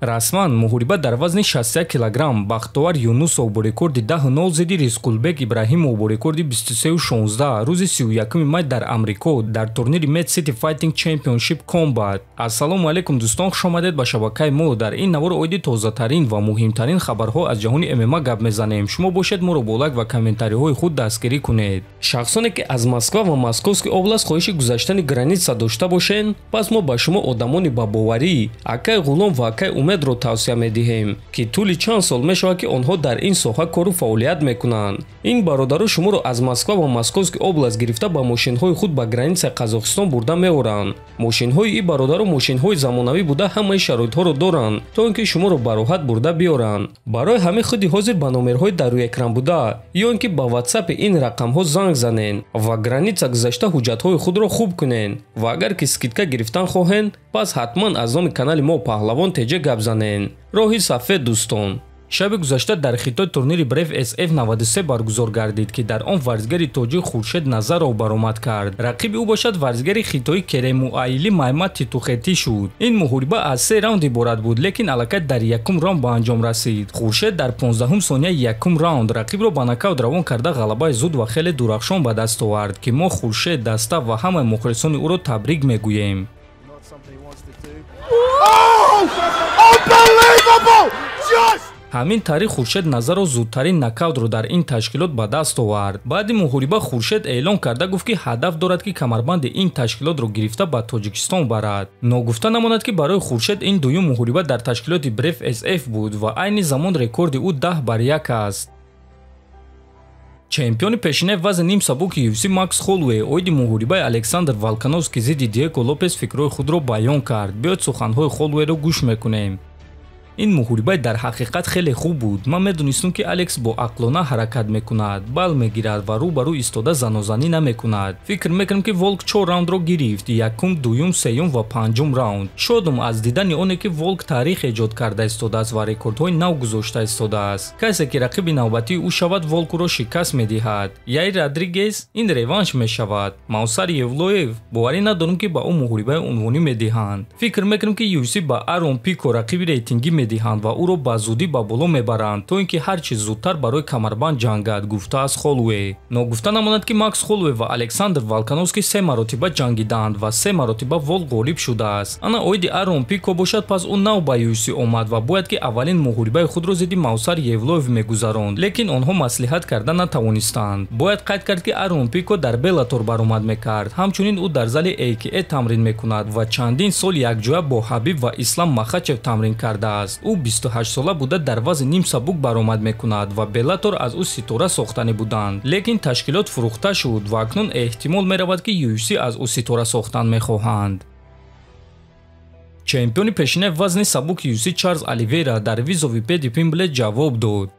расман муҳориба дар вазни 61 килограмм Бахтовар Юнусов бо рекорди 10-0 зидди Рискулбек Ибраҳимов бо рекорди 23-16 рӯзи 31 май дар Амрико дар турнири Med City Fighting Championship Combat. Ассалому алайкум дӯстон, хушомадед ба шабакаи мо. Дар ин навор оиди тозатарин ва муҳимтарин хабарҳо аз ҷаҳони ММА гап мезанем. Шумо бошед моро бо лайк ва комментариҳои худ дастгирӣ кунед. шахсоне ки аз Москва ва Московский област хоҳиши гузаштани граница дошта бошен, пас мо ба шумо одамони бабоварӣ, акай Ғулом ва акай Умедро тавсия медиҳем ки тӯли чанд сол мешавад ки онҳо дар ин соҳа кору фаъолият мекунанд. ин бародаро шуморо аз Москва ва Московский област гирифта ба мошинҳои худ ба границаи Қазоқистон бурда меоранд. мошинҳои ин бародаро мошинҳои замонавӣ буда ҳамаи шароитҳоро доранд, то ин ки шуморо бароҳат бурда биёранд. барои ҳамаи худи ҳозир ба номерҳои дар рӯи экран буда ё ин ки ба WhatsApp ин рақамҳо занг занен ва граница гузашта ҳуҷҷатҳои худро хуб кунен ва агар ки скидка гирифтан хоҳед, пас ҳатман аз номи канали мо Паҳлавон теҷа гап занен. роҳи сафед дӯстон. шаби гузашта дар хитои турнири Brave SF 93 баргузор гардид ки дар он варзигари тоҷик Хуршед Назаров баромад кард. рақиби ӯ бошад варзигари хитои Керемуаили Маймад Титухетӣ шуд. ин муҳориба аз 3 раунд иборат буд, лекин аллакай дар якум раунд ба анҷом расид. Хуршед дар 15 сонияи якум раунд рақибро ба нокаут равон карда ғалабаи зуд ва хеле дурахшон ба даст овард ки мо Хуршед, даста ва ҳамаи мухлисони ӯро табрик мегӯем. ҳамин тариқ Хуршед Назаров зудтарин нокаутро дар ин ташкилот ба даст овард. баъди муҳориба Хуршед эълон карда гуфт ки ҳадаф дорад ки камарбанди ин ташкилотро гирифта ба Тоҷикистон барад. ногуфта намонад ки барои Хуршед ин дуюм муҳориба дар ташкилоти Brave SF буд ва айни замон рекорди ӯ 10-1 аст. чемпиони пешинаи вазни ним сабуки UFC Макс Холлоуэй оиди муҳорибаи Александр Волкановский зидди Диего Лопес фикрҳои худро баён кард. биёед суханҳои Холлоуэйро гӯш мекунем. ин муҳорибаи дар ҳақиқат хеле хуб буд. ман медонистам ки Алекс бо ақлона ҳаракат мекунад, бал мегирад ва рӯ ба рӯ истода занозанӣ намекунад. фикр мекунам ки Волк 4 раундро гирифт: якум, дуюм, сеюм ва панҷум раунд. шодам аз дидани оне ки Волк таърих эҷод карда истодааст ва рекордҳои нав гузошта истодааст. касе ки рақиби навбатии ӯ шавад, Волкро шикаст медиҳад. Яир Родригес ин реванш мешавад. Мавсар Евлоев боварӣ надорам ки ба ӯ муҳорибаи унвонӣ медиҳанд. фикр мекунам ки UFC ба Арон Пико рақиби рейтингӣ диҳанд ва ӯро ба зудӣ ба боло мебаранд, то ин ки ҳар чиз зудтар барои камарбанд ҷангад, гуфтааст Холлоуэй. ногуфта намонад ки Макс Холлоуэй ва Александр Волкановский 3 маротиба ҷангиданд ва 3 маротиба Волк ғолиб шудааст. ана оиди Арон Пико бошад, пас ӯ нав ба UFC омад ва бояд ки аввалин муҳорибаи худро зидди Мавсар Евлоев мегузаронд, лекин онҳо маслиҳат карда натавонистанд. бояд қайд кард ки Арон Пико дар Беллатор баромад мекард. ҳамчунин ӯ дар зали AKA тамрин мекунад ва чандин сол якҷоя бо Ҳабиб ва Ислам Махачев тамрин кардааст. ӯ 28 сола буда дар вазни ним сабук баромад мекунад ва Беллатор аз ӯ ситора сохтанӣ буданд, лекин ташкилот фурӯхта шуд ва акнун эҳтимол меравад ки UFC аз ӯ ситора сохтан мехоҳанд. чемпиони пешинаи вазни сабуки UFC Чарлз Оливейра дар визови Педи Пимблет ҷавоб дод: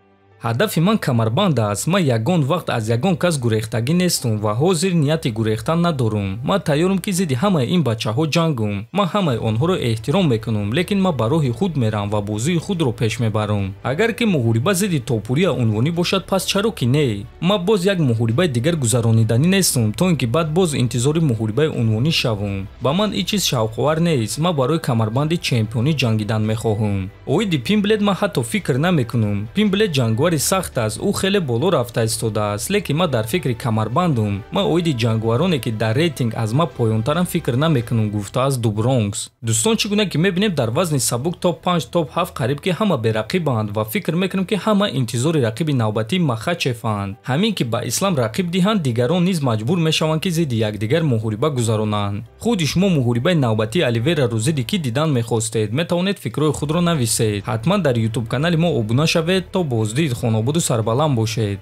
ҳадафи ман камарбанд аст. ман ягон вақт аз ягон кас гурехтагӣ нестум ва ҳозир нияти гурехтан надорум. ман тайёрам ки зидди ҳамаи ин бачаҳо ҷангум. ман ҳамаи онҳоро эҳтиром мекунам, лекин ман ба роҳи худ мерам ва бозии худро пеш мебарам. агар ки муҳориба зидди топурия унвонӣ бошад, пас чаро ки не? ман боз як муҳорибаи дигар гузарониданӣ нестум, то ин ки баъд боз интизори муҳорибаи унвонӣ шавам. ба ман ин чиз шавқовар нест. ман барои камарбанди чемпионӣ ҷангидан мехоҳам. оиди Пимблет ман ҳатто фикр намекунам. Пимблет ҷангвари сахт аст. ӯ хеле боло рафта истодааст, лекин ман дар фикри камарбандам. ман оиди ҷангвароне ки дар рейтинг аз ман поёнтарам фикр намекунам, гуфтааст Ду Бронкс. дӯстон, чӣ гуна ки мебинем дар вазни сабук топ 5 топ 7 қариб ки ҳама берақибанд ва фикр мекунам ки ҳама интизори рақиби навбатии Махачеванд. ҳамин ки ба Ислам рақиб диҳанд, дигарон низ маҷбур мешаванд ки зидди якдигар муҳориба гузаронанд. худи шумо муҳорибаи навбатии Оливейраро зидди кӣ дидан мехостед? метавонед фикрҳои худро нависед. ҳатман дар YouTube канали мо обуна шавед. то боздид, хонобуду сарбаланд бошед.